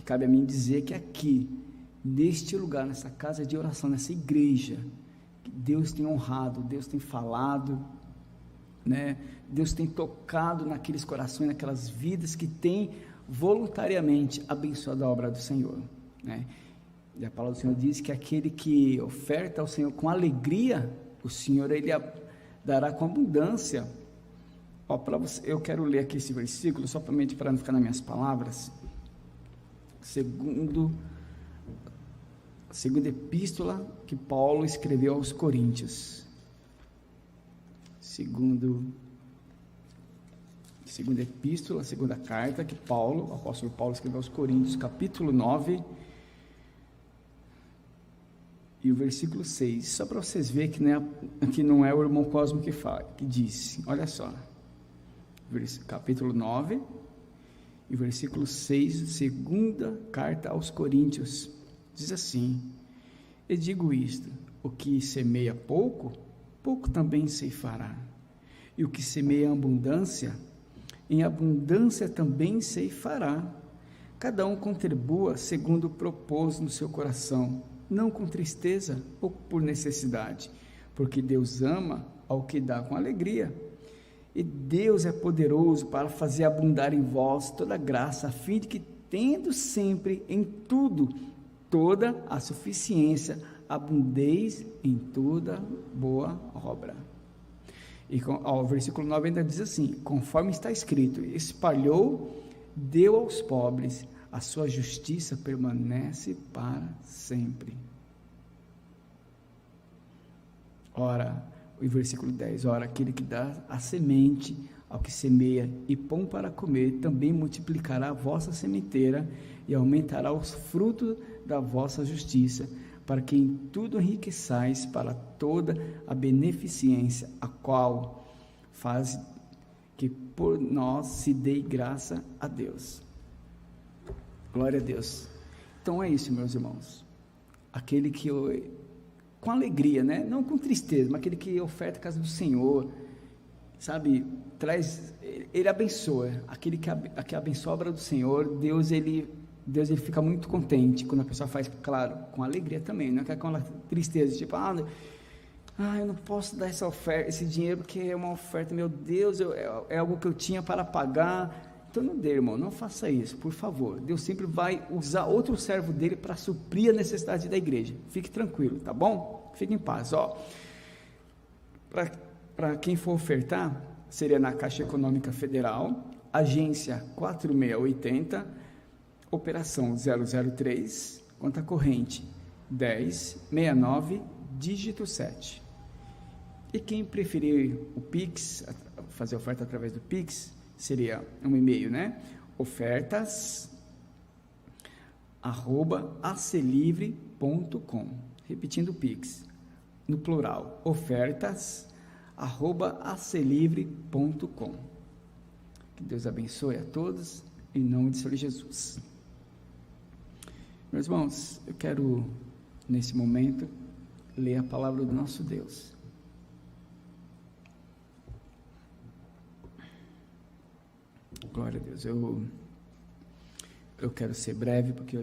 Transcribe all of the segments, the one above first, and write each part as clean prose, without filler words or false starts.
cabe a mim dizer que aqui, neste lugar, nessa casa de oração, nessa igreja, Deus tem honrado, Deus tem falado, né? Deus tem tocado naqueles corações, naquelas vidas que têm voluntariamente abençoado a obra do Senhor, né? E a palavra do Senhor diz que aquele que oferta ao Senhor com alegria, o Senhor Ele dará com abundância. Ó, eu quero ler aqui esse versículo, somente para não ficar nas minhas palavras. Segunda epístola que Paulo escreveu aos Coríntios. Segunda epístola, segunda carta que o apóstolo Paulo escreveu aos Coríntios, capítulo 9, e o versículo 6, só para vocês verem que não é o irmão Cosmo que fala, que diz, olha só, capítulo 9, e versículo 6, segunda carta aos Coríntios, diz assim: eu digo isto, o que semeia pouco, pouco também ceifará, e o que semeia abundância, em abundância também ceifará. Cada um contribua segundo propôs no seu coração, não com tristeza ou por necessidade, porque Deus ama ao que dá com alegria. E Deus é poderoso para fazer abundar em vós toda graça, a fim de que, tendo sempre em tudo toda a suficiência, abundeis em toda boa obra. E o versículo 9 ainda diz assim: conforme está escrito, espalhou, deu aos pobres, a sua justiça permanece para sempre. Ora, o versículo 10, ora, aquele que dá a semente ao que semeia e pão para comer, também multiplicará a vossa sementeira e aumentará os frutos da vossa justiça, para que em tudo enriqueçais para toda a beneficência, a qual faz que por nós se dê graça a Deus. Glória a Deus. Então é isso, meus irmãos, aquele que com alegria, né? Não com tristeza, mas aquele que oferta a casa do Senhor, sabe, ele abençoa, aquele que abençoa a obra do Senhor, Deus ele fica muito contente quando a pessoa faz, claro, com alegria também, não é com tristeza, tipo, eu não posso dar essa oferta, esse dinheiro, porque é uma oferta, meu Deus, é algo que eu tinha para pagar. Então não dê, irmão, não faça isso, por favor. Deus sempre vai usar outro servo dele para suprir a necessidade da igreja. Fique tranquilo, tá bom? Fique em paz. Para quem for ofertar, seria na Caixa Econômica Federal, agência 4680, operação 003, conta corrente 1069, dígito 7. E quem preferir o Pix, fazer oferta através do Pix, seria um e-mail, né? ofertas@acelivre.com. Repetindo o Pix, no plural, ofertas@acelivre.com. Que Deus abençoe a todos, em nome de Senhor Jesus. Meus irmãos, eu quero, nesse momento, ler a palavra do nosso Deus. Glória a Deus. Eu quero ser breve, porque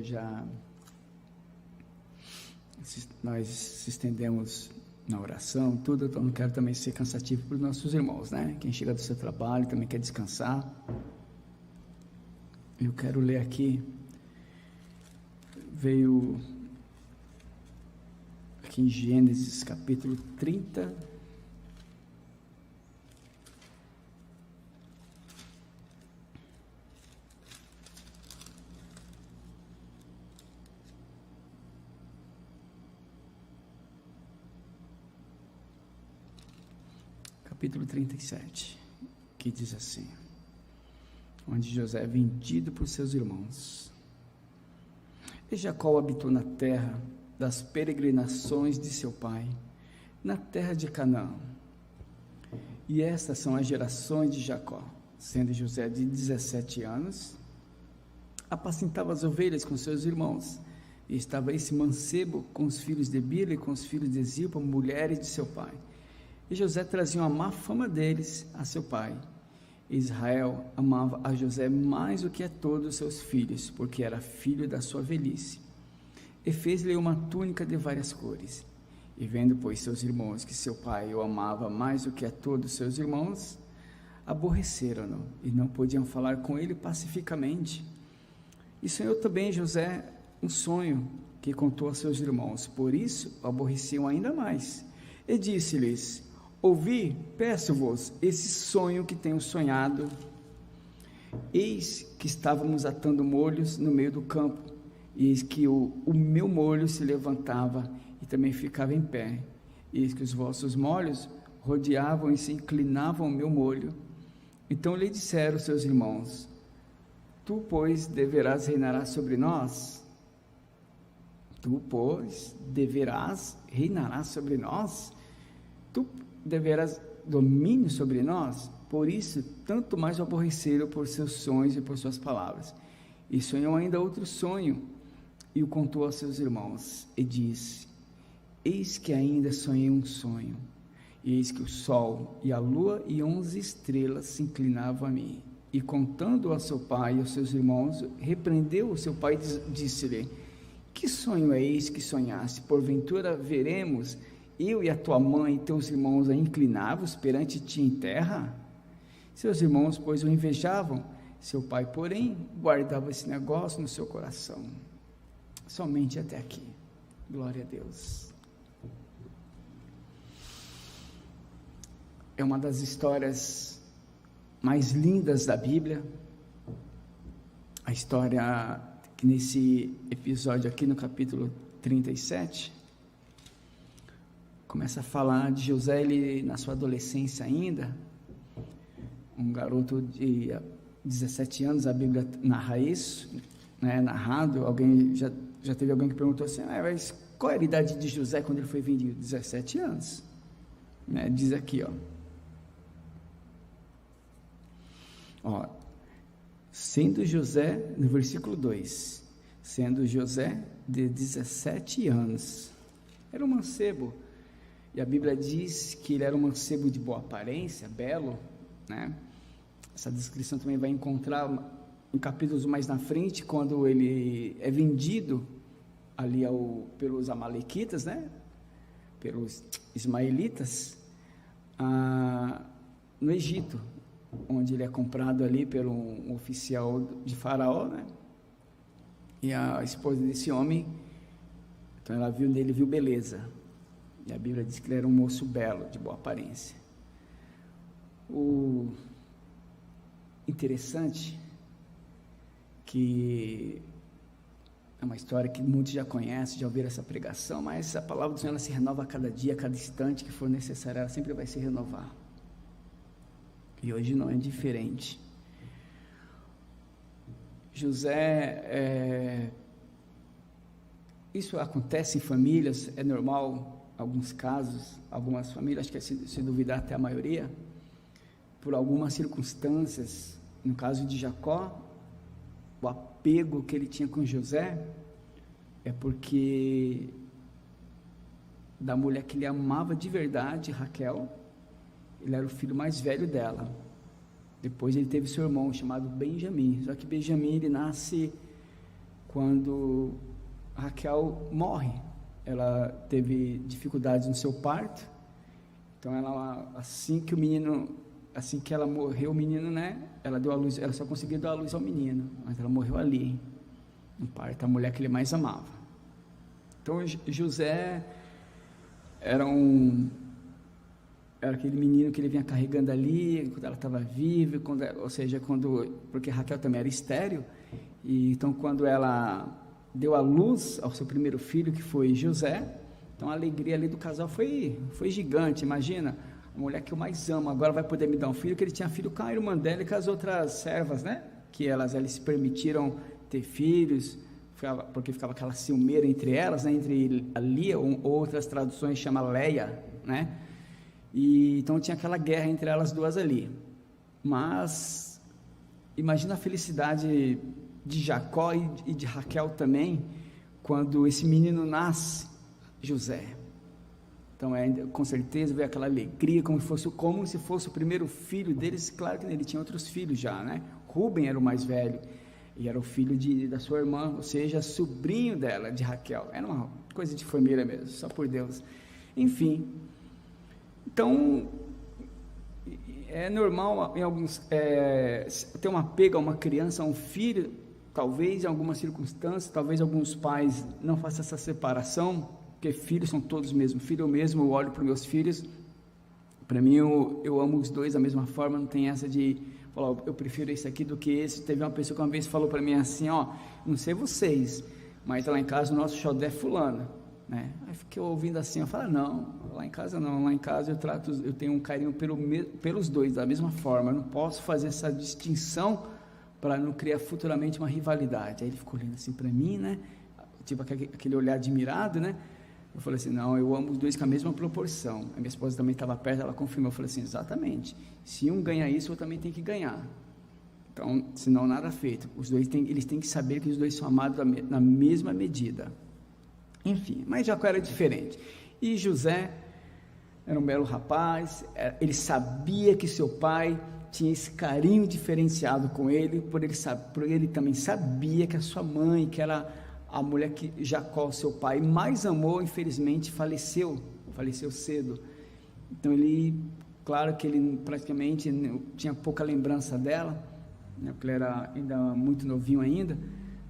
nós se estendemos na oração, tudo, então não quero também ser cansativo para os nossos irmãos, né? Quem chega do seu trabalho também quer descansar. Eu quero ler aqui, veio aqui em Gênesis capítulo 30, capítulo 37, que diz assim, onde José é vendido por seus irmãos. E Jacó habitou na terra das peregrinações de seu pai, na terra de Canaã. E estas são as gerações de Jacó. Sendo José de 17 anos, apacentava as ovelhas com seus irmãos, e estava esse mancebo com os filhos de Bila e com os filhos de Zilpa, mulheres de seu pai. E José trazia uma má fama deles a seu pai, Israel amava a José mais do que a todos os seus filhos, porque era filho da sua velhice. E fez-lhe uma túnica de várias cores. E vendo, pois, seus irmãos que seu pai o amava mais do que a todos os seus irmãos, aborreceram-no e não podiam falar com ele pacificamente. E sonhou também José um sonho que contou a seus irmãos, por isso o aborreciam ainda mais. E disse-lhes: ouvi, peço-vos, esse sonho que tenho sonhado. Eis que estávamos atando molhos no meio do campo, e eis que o meu molho se levantava e também ficava em pé. Eis que os vossos molhos rodeavam e se inclinavam ao meu molho. Então lhe disseram seus irmãos: tu, pois, deverás reinar sobre nós? Tu, pois, deverás reinar sobre nós? Tu deverás domínio sobre nós? Por isso, tanto mais o aborreceram por seus sonhos e por suas palavras. E sonhou ainda outro sonho, e o contou aos seus irmãos, e disse: eis que ainda sonhei um sonho, e eis que o sol e a lua e 11 estrelas se inclinavam a mim. E contando a seu pai e aos seus irmãos, repreendeu o seu pai e disse-lhe: que sonho é esse que sonhaste? Porventura veremos eu e a tua mãe e teus irmãos a inclinar-vos perante ti em terra? Seus irmãos, pois, o invejavam. Seu pai, porém, guardava esse negócio no seu coração. Somente até aqui. Glória a Deus. É uma das histórias mais lindas da Bíblia. A história que nesse episódio aqui no capítulo 37 começa a falar de José, ele na sua adolescência ainda, um garoto de 17 anos, a Bíblia narra isso, né, narrado. Alguém já teve alguém que perguntou assim: mas qual era a idade de José quando ele foi vendido? 17 anos, né? Diz aqui, sendo José, no versículo 2, sendo José de 17 anos, era um mancebo, e a Bíblia diz que ele era um mancebo de boa aparência, belo, né? Essa descrição também vai encontrar em capítulos mais na frente, quando ele é vendido ali pelos amalequitas, né? Pelos ismaelitas, no Egito, onde ele é comprado ali por um oficial de Faraó, né? E a esposa desse homem, então ela viu nele, viu beleza, e a Bíblia diz que ele era um moço belo, de boa aparência. O interessante que é uma história que muitos já conhecem, já ouviram essa pregação, mas a palavra do Senhor, ela se renova a cada dia, a cada instante que for necessário, ela sempre vai se renovar. E hoje não é diferente. José, isso acontece em famílias, é normal, alguns casos, algumas famílias, acho que se duvidar até a maioria, por algumas circunstâncias. No caso de Jacó, o apego que ele tinha com José é porque da mulher que ele amava de verdade, Raquel, ele era o filho mais velho dela. Depois ele teve seu irmão chamado Benjamim, só que Benjamim ele nasce quando Raquel morre. Ela teve dificuldades no seu parto, então assim que ela morreu, o menino, né, ela deu a luz, ela só conseguiu dar a luz ao menino, mas ela morreu ali, no parto, a mulher que ele mais amava. Então José era aquele menino que ele vinha carregando ali, quando ela estava viva, porque Raquel também era estéril, e então quando ela deu a luz ao seu primeiro filho, que foi José, então a alegria ali do casal foi gigante. Imagina, a mulher que eu mais amo, agora vai poder me dar um filho, que ele tinha filho com a irmã dela e com as outras servas, né, que elas se permitiram ter filhos, porque ficava aquela ciumeira entre elas, né, entre a Lia, ou outras traduções chama Leia, né, e então tinha aquela guerra entre elas duas ali. Mas imagina a felicidade de Jacó e de Raquel também, quando esse menino nasce, José. Então, com certeza, veio aquela alegria, como se fosse o primeiro filho deles. Claro que ele tinha outros filhos já, né? Rúben era o mais velho, e era o filho da sua irmã, ou seja, sobrinho dela, de Raquel. Era uma coisa de família mesmo, só por Deus. Enfim, então, é normal em alguns, ter um apego a uma criança, a um filho, talvez em algumas circunstâncias, talvez alguns pais não façam essa separação, porque filhos são todos mesmo, filho eu mesmo, eu olho para os meus filhos, para mim eu amo os dois da mesma forma, não tem essa de falar, eu prefiro esse aqui do que esse. Teve uma pessoa que uma vez falou para mim assim, não sei vocês, mas lá em casa o nosso xodé é fulano, né? Aí fiquei ouvindo assim, eu falo, não, lá em casa eu tenho um carinho pelos dois, da mesma forma, eu não posso fazer essa distinção para não criar futuramente uma rivalidade. Aí ele ficou olhando assim para mim, né? Tipo aquele olhar admirado, né? Eu falei assim, não, eu amo os dois com a mesma proporção. A minha esposa também estava perto, ela confirmou. Eu falei assim, exatamente, se um ganha isso, eu também tenho que ganhar. Então, senão nada feito. Os dois eles têm que saber que os dois são amados na mesma medida. Enfim, mas Jacó era diferente. E José era um belo rapaz, ele sabia que seu pai tinha esse carinho diferenciado com ele, por ele também sabia que a sua mãe, que era a mulher que Jacó, seu pai, mais amou, infelizmente faleceu cedo. Então claro que ele praticamente tinha pouca lembrança dela, né, porque ele era ainda muito novinho ainda,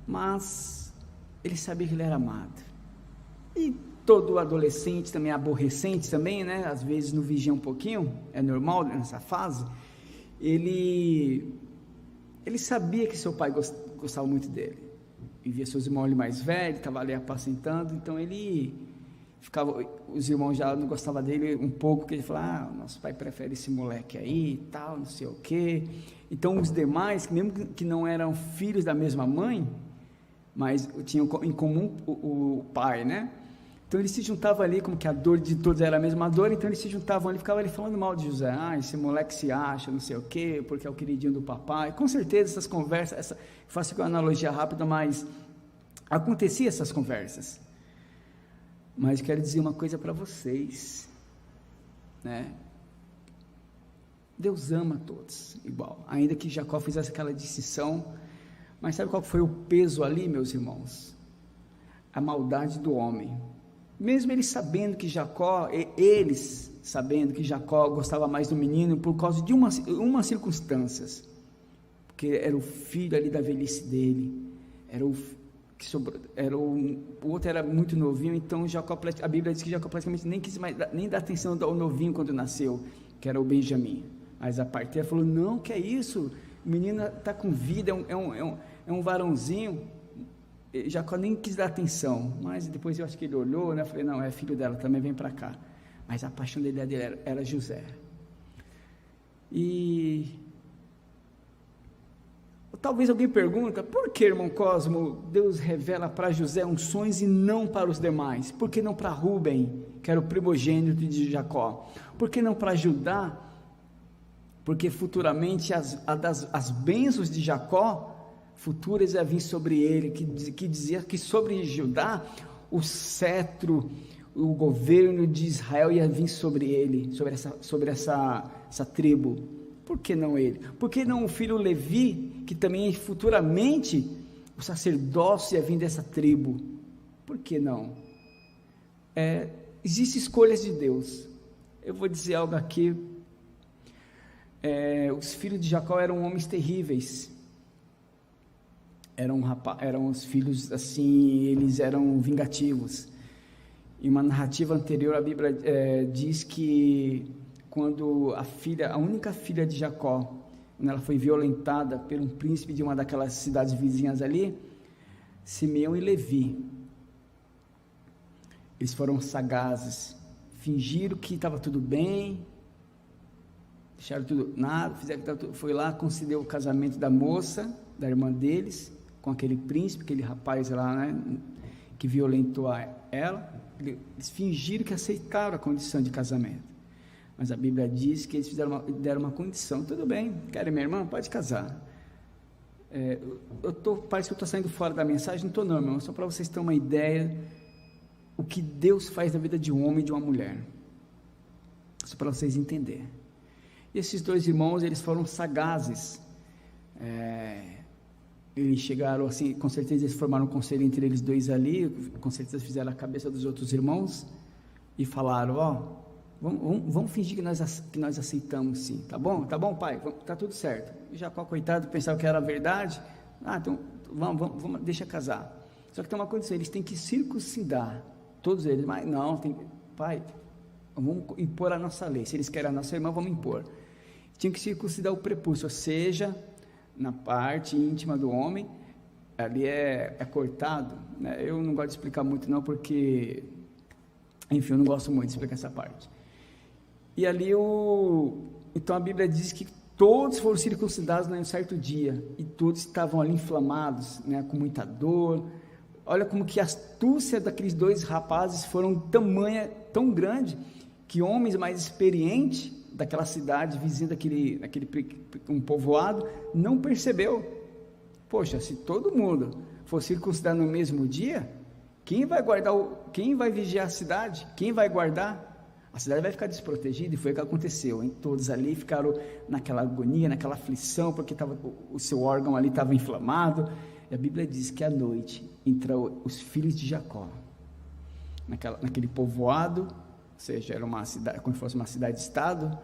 mas ele sabia que ele era amado. E todo adolescente também, aborrecente também, né, às vezes não vigia um pouquinho, é normal nessa fase. Ele sabia que seu pai gostava muito dele, e via seus irmãos mais velhos, estava ali apacentando, então ele ficava, os irmãos já não gostavam dele um pouco, porque ele falava, nosso pai prefere esse moleque aí e tal, não sei o quê. Então os demais, mesmo que não eram filhos da mesma mãe, mas tinham em comum o pai, né? Então eles se juntavam ali, como que a dor de todos era a mesma dor, então eles se juntavam ali, ficavam ali falando mal de José, esse moleque se acha, não sei o quê, porque é o queridinho do papai. Com certeza essas conversas, faço aqui uma analogia rápida, mas acontecia essas conversas. Mas quero dizer uma coisa para vocês, né? Deus ama todos igual, ainda que Jacó fizesse aquela distinção, mas sabe qual foi o peso ali, meus irmãos? A maldade do homem. Mesmo eles sabendo que Jacó gostava mais do menino por causa de umas circunstâncias, porque era o filho ali da velhice dele, o outro era muito novinho, então a Bíblia diz que Jacó praticamente nem quis nem dar atenção ao novinho quando nasceu, que era o Benjamim. Mas a parteira falou, não, que é isso, o menino está com vida, é um varãozinho. Jacó nem quis dar atenção, mas depois eu acho que ele olhou, né? Eu falei, não, é filho dela, também vem para cá. Mas a paixão dele era José. E talvez alguém pergunta, por que, irmão Cosmo, Deus revela para José uns sonhos e não para os demais? Por que não para Rúben, que era o primogênito de Jacó? Por que não para Judá? Porque futuramente as bênçãos de Jacó futuras ia vir sobre ele, que dizia que sobre Judá o cetro, o governo de Israel ia vir sobre ele, sobre essa tribo. Por que não ele? Por que não o filho Levi, que também futuramente o sacerdócio ia vir dessa tribo? Por que não? Existem escolhas de Deus. Eu vou dizer algo aqui, os filhos de Jacó eram homens terríveis, eram os filhos assim, eles eram vingativos. Em uma narrativa anterior, a Bíblia diz que quando a única filha de Jacó, quando ela foi violentada por um príncipe de uma daquelas cidades vizinhas ali, Simeão e Levi, eles foram sagazes, fingiram que estava tudo bem, deixaram tudo nada, fizeram que tudo, foi lá, concedeu o casamento da moça, da irmã deles, com aquele príncipe, aquele rapaz lá, né, que violentou ela. Eles fingiram que aceitaram a condição de casamento, mas a Bíblia diz que eles deram uma condição. Tudo bem, querem minha irmã? Pode casar. Parece que eu estou saindo fora da mensagem. Não estou não, irmão, só para vocês terem uma ideia o que Deus faz na vida de um homem e de uma mulher. Só para vocês entenderem. E esses dois irmãos, eles foram sagazes. Eles chegaram assim, com certeza eles formaram um conselho entre eles dois ali, com certeza fizeram a cabeça dos outros irmãos e falaram, vamos fingir que nós aceitamos sim, tá bom pai, tá tudo certo. E Jacó, coitado, pensava que era verdade, então vamos, deixa casar. Só que tem uma condição, eles têm que circuncidar, todos eles, mas não, pai, vamos impor a nossa lei, se eles querem a nossa irmã, vamos impor. Tinha que circuncidar o prepúcio, ou seja, na parte íntima do homem, ali é cortado, né? Eu não gosto de explicar muito não, porque, enfim, eu não gosto muito de explicar essa parte. E ali, então a Bíblia diz que todos foram circuncidados em um certo dia, e todos estavam ali inflamados, né, com muita dor. Olha como que a astúcia daqueles dois rapazes foram tão grande, que homens mais experientes daquela cidade, vizinha daquele um povoado, não percebeu. Poxa, se todo mundo for circuncidado no mesmo dia, quem vai vigiar a cidade? Quem vai guardar? A cidade vai ficar desprotegida, e foi o que aconteceu, hein? Todos ali ficaram naquela agonia, naquela aflição, porque o seu órgão ali estava inflamado. E a Bíblia diz que à noite entrou os filhos de Jacó naquele povoado, ou seja, era uma cidade, como se fosse uma cidade-estado,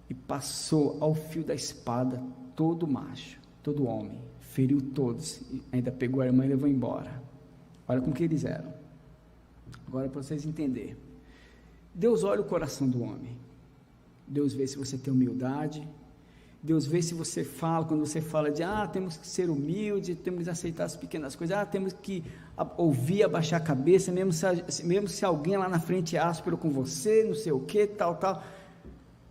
e passou ao fio da espada todo macho, todo homem, feriu todos, e ainda pegou a irmã e levou embora. Olha como que eles eram. Agora, para vocês entenderem, Deus olha o coração do homem, Deus vê se você tem humildade, Deus vê se você fala, quando você fala de, temos que ser humilde, temos que aceitar as pequenas coisas, temos que ouvir, abaixar a cabeça, mesmo se alguém lá na frente é áspero com você, não sei o que, tal,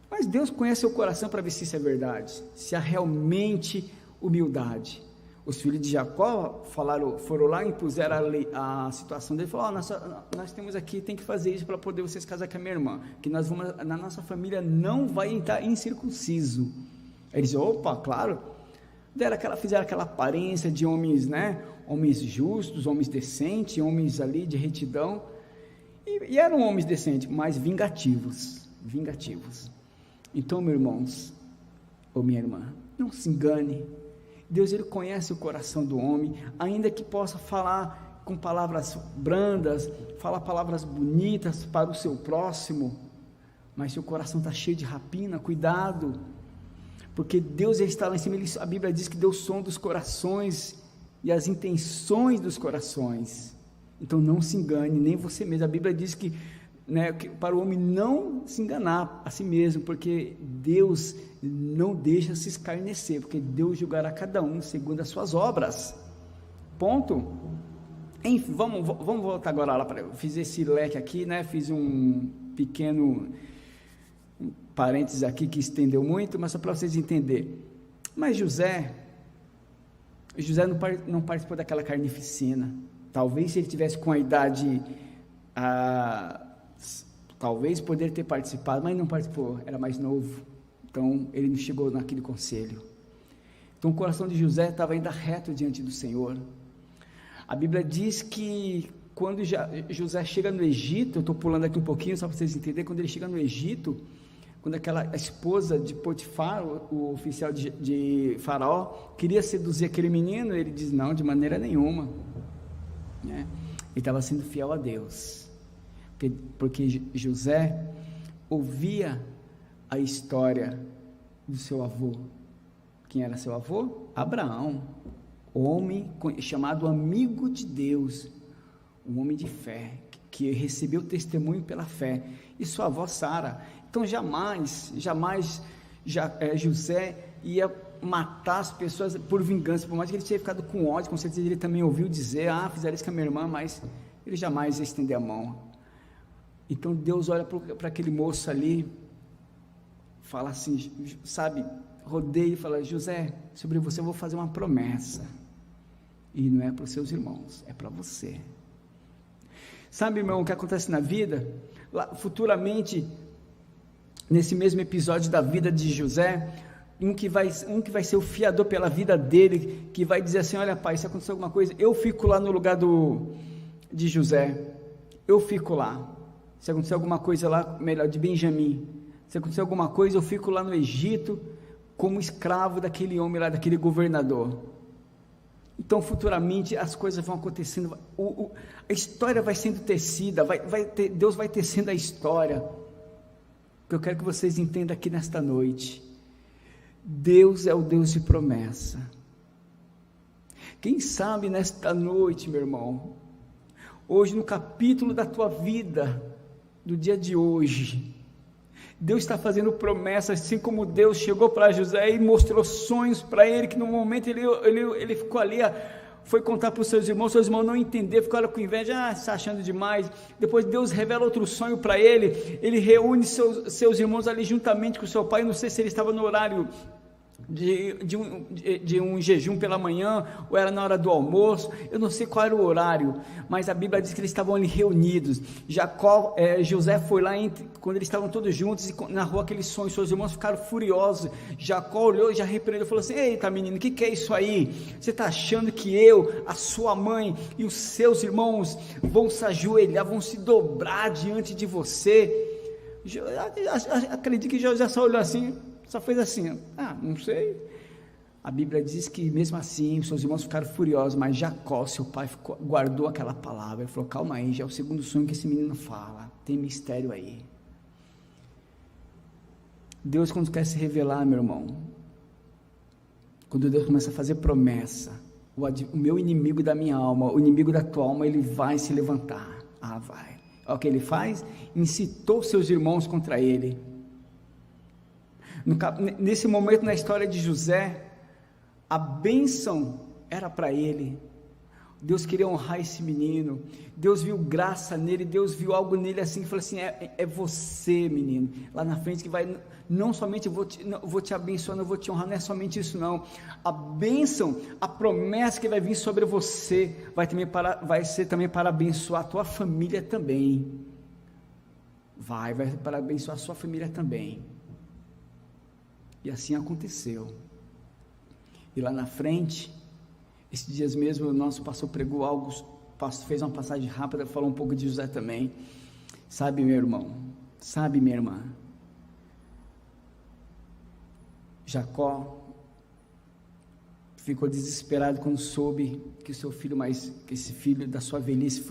mas Deus conhece o coração para ver se isso é verdade, se há realmente humildade. Os filhos de Jacó foram lá e impuseram a situação dele, falaram, nós temos aqui, tem que fazer isso para poder vocês casar com a minha irmã, que na nossa família não vai entrar incircunciso. Eles, claro, fizeram aquela aparência de homens, né, homens justos, homens decentes, homens ali de retidão, e eram homens decentes, mas vingativos. Então, meus irmãos, ou minha irmã, não se engane, Deus, ele conhece o coração do homem, ainda que possa falar com palavras brandas, falar palavras bonitas para o seu próximo, mas se o coração está cheio de rapina, cuidado, porque Deus está lá em cima. A Bíblia diz que Deus sonda os corações e as intenções dos corações, então não se engane, nem você mesmo. A Bíblia diz que para o homem não se enganar a si mesmo, porque Deus não deixa se escarnecer, porque Deus julgará cada um segundo as suas obras, ponto. Enfim, vamos voltar agora lá, eu fiz esse leque aqui, né, fiz um pequeno parênteses aqui que estendeu muito, mas só para vocês entenderem. Mas José não participou daquela carnificina. Talvez se ele tivesse com a idade, talvez poderia ter participado, mas não participou, era mais novo, então ele não chegou naquele conselho. Então o coração de José estava ainda reto diante do Senhor. A Bíblia diz que quando José chega no Egito, eu estou pulando aqui um pouquinho só para vocês entenderem, quando ele chega no Egito, quando aquela esposa de Potifar, o oficial de Faraó, queria seduzir aquele menino, ele diz, não, de maneira nenhuma, né? Ele estava sendo fiel a Deus, porque José ouvia a história do seu avô. Quem era seu avô? Abraão, homem chamado amigo de Deus, um homem de fé, que recebeu testemunho pela fé, e sua avó Sara. Então jamais José ia matar as pessoas por vingança, por mais que ele tinha ficado com ódio, com certeza ele também ouviu dizer, fizeram isso com a minha irmã, mas ele jamais ia estender a mão. Então Deus olha para aquele moço ali, fala assim, sabe, rodeia e fala, José, sobre você eu vou fazer uma promessa, e não é para os seus irmãos, é para você. Sabe, irmão, o que acontece na vida? Lá, futuramente, nesse mesmo episódio da vida de José, um que vai ser o fiador pela vida dele, que vai dizer assim, olha pai, se acontecer alguma coisa, eu fico lá no lugar de José, eu fico lá, se acontecer alguma coisa lá, melhor, de Benjamim, Se acontecer alguma coisa, eu fico lá no Egito como escravo daquele homem lá, daquele governador. Então, futuramente, as coisas vão acontecendo, a história vai sendo tecida, Deus vai tecendo a história. O que eu quero que vocês entendam aqui nesta noite: Deus é o Deus de promessa. Quem sabe nesta noite, meu irmão, hoje no capítulo da tua vida, do dia de hoje, Deus está fazendo promessas, assim como Deus chegou para José e mostrou sonhos para ele, que no momento ele ficou ali, foi contar para os seus irmãos não entenderam, ficaram com inveja, está achando demais. Depois Deus revela outro sonho para ele reúne seus irmãos ali juntamente com seu pai. Não sei se ele estava no horário de um jejum pela manhã, ou era na hora do almoço, eu não sei qual era o horário, mas a Bíblia diz que eles estavam ali reunidos. José foi lá, quando eles estavam todos juntos, e narrou aquele sonho. Seus irmãos ficaram furiosos. Jacó olhou e já repreendeu, falou assim: eita menino, o que é isso aí? Você está achando que eu, a sua mãe e os seus irmãos vão se ajoelhar, vão se dobrar diante de você? Acredito que José só olhou assim, só fez assim, não sei. A Bíblia diz que mesmo assim, seus irmãos ficaram furiosos, mas Jacó, seu pai, guardou aquela palavra. Ele falou: calma aí, já é o segundo sonho que esse menino fala, tem mistério aí. Deus, quando quer se revelar, meu irmão, quando Deus começa a fazer promessa, o meu inimigo da minha alma, o inimigo da tua alma, ele vai se levantar. Vai. Olha o que ele faz: incitou seus irmãos contra ele. Nesse momento na história de José, a bênção era para ele. Deus queria honrar esse menino. Deus viu graça nele, Deus viu algo nele assim, que falou assim: é você, menino, lá na frente que vai, não somente vou te abençoar, não vou te honrar, não é somente isso não, a bênção, a promessa que vai vir sobre você, vai ser também para abençoar a tua família também, vai para abençoar a sua família também. E assim aconteceu. E lá na frente, esses dias mesmo, o nosso pastor pregou algo, fez uma passagem rápida, falou um pouco de José também. Sabe, meu irmão, sabe, minha irmã, Jacó ficou desesperado quando soube que que esse filho da sua velhice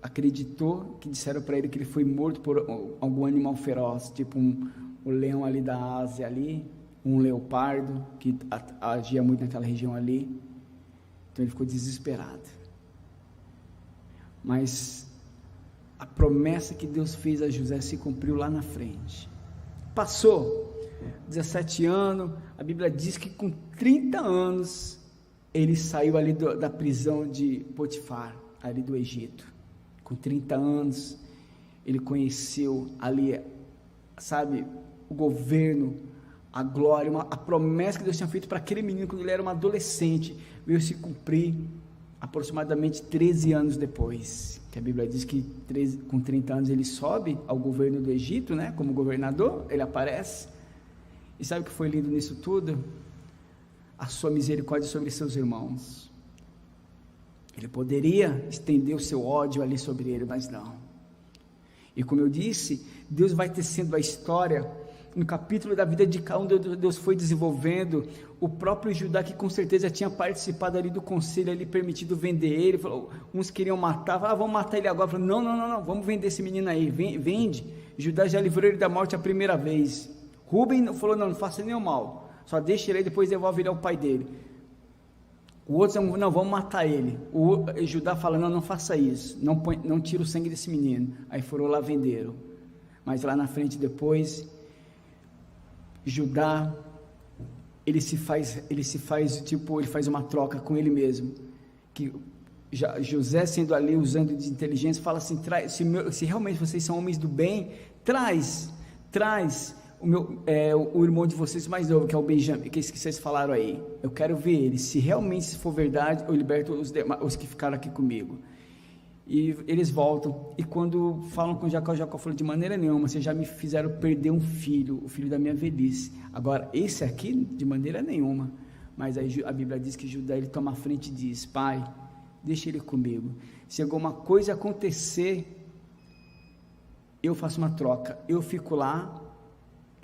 acreditou, que disseram para ele que ele foi morto por algum animal feroz, tipo um leão ali da Ásia ali, um leopardo que agia muito naquela região ali. Então ele ficou desesperado. Mas a promessa que Deus fez a José se cumpriu lá na frente. Passou 17 anos, a Bíblia diz que com 30 anos ele saiu ali da prisão de Potifar, ali do Egito. Com 30 anos ele conheceu ali, sabe, o governo, a glória, a promessa que Deus tinha feito para aquele menino quando ele era um adolescente, veio se cumprir aproximadamente 13 anos depois, que a Bíblia diz que com 30 anos ele sobe ao governo do Egito, né, como governador, ele aparece. E sabe o que foi lindo nisso tudo? A sua misericórdia sobre seus irmãos. Ele poderia estender o seu ódio ali sobre ele, mas não. E como eu disse, Deus vai tecendo a história. No capítulo da vida de cada um, Deus foi desenvolvendo. O próprio Judá, que com certeza tinha participado ali do conselho, ali permitido vender ele, falou, uns queriam matar, vamos matar ele agora, falou, não, vamos vender esse menino aí, vende. Judá já livrou ele da morte a primeira vez. Rubem falou, não faça nenhum mal, só deixa ele aí, depois devolve ele ao pai dele. O outro, não, vamos matar ele. O Judá fala, não faça isso, não tira o sangue desse menino. Aí foram lá, venderam. Mas lá na frente depois, Judá, ele faz uma troca com ele mesmo, que José sendo ali, usando de inteligência, fala assim, se realmente vocês são homens do bem, traz o irmão de vocês mais novo, que é o Benjamim, que vocês falaram aí, eu quero ver ele, se realmente for verdade, eu liberto os que ficaram aqui comigo. E eles voltam, e quando falam com Jacó falou, de maneira nenhuma, vocês já me fizeram perder um filho, o filho da minha velhice, agora esse aqui, de maneira nenhuma. Mas aí a Bíblia diz que Judá, ele toma a frente e diz, pai, deixa ele comigo, se alguma coisa acontecer, eu faço uma troca, eu fico lá,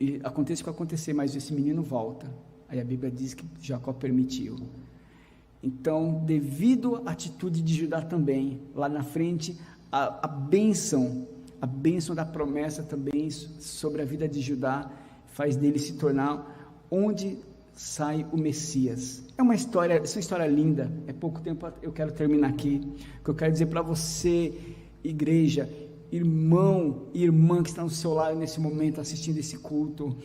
e aconteça o que acontecer, mas esse menino volta. Aí a Bíblia diz que Jacó permitiu. Então, devido à atitude de Judá também, lá na frente, a bênção da promessa também sobre a vida de Judá, faz dele se tornar onde sai o Messias. Essa é uma história linda. É pouco tempo, eu quero terminar aqui. O que eu quero dizer para você, igreja, irmão e irmã que está no seu lado nesse momento assistindo esse culto,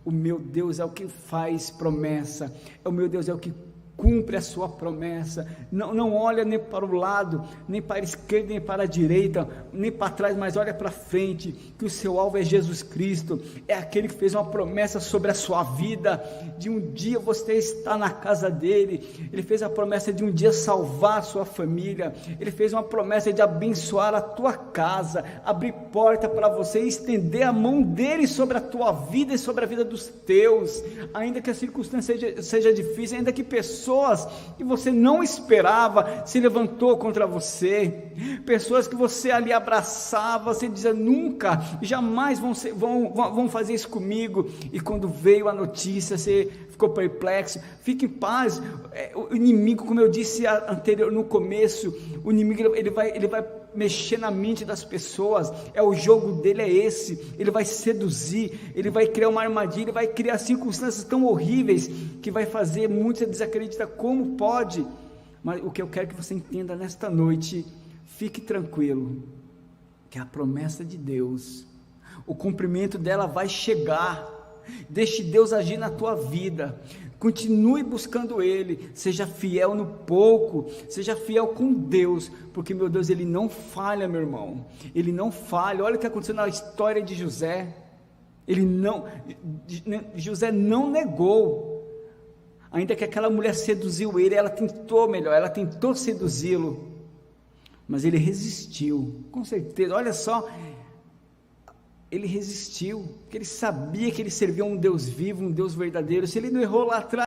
o meu Deus é o que faz promessa, o meu Deus é o que cumpre a sua promessa. Não olha nem para o lado, nem para a esquerda, nem para a direita, nem para trás, mas olha para frente, que o seu alvo é Jesus Cristo, é aquele que fez uma promessa sobre a sua vida, de um dia você estar na casa dele. Ele fez a promessa de um dia salvar a sua família, ele fez uma promessa de abençoar a tua casa, abrir porta para você, estender a mão dele sobre a tua vida e sobre a vida dos teus, ainda que a circunstância seja difícil, ainda que pessoas que você não esperava se levantou contra você, pessoas que você ali abraçava, você dizia, nunca, jamais vão fazer isso comigo, e quando veio a notícia, você ficou perplexo. Fique em paz. O inimigo, como eu disse no começo, o inimigo ele vai mexer na mente das pessoas, o jogo dele é esse, ele vai seduzir, ele vai criar uma armadilha, ele vai criar circunstâncias tão horríveis, que vai fazer muitos desacreditar, como pode? Mas o que eu quero que você entenda nesta noite, fique tranquilo, que a promessa de Deus, o cumprimento dela vai chegar. Deixe Deus agir na tua vida, continue buscando Ele, seja fiel no pouco, seja fiel com Deus, porque meu Deus, Ele não falha, meu irmão, Ele não falha. Olha o que aconteceu na história de José. José não negou, ainda que aquela mulher seduziu ele, ela tentou seduzi-lo, mas ele resistiu, com certeza. Olha só, ele resistiu, porque ele sabia que ele servia a um Deus vivo, um Deus verdadeiro. Se ele não errou lá atrás,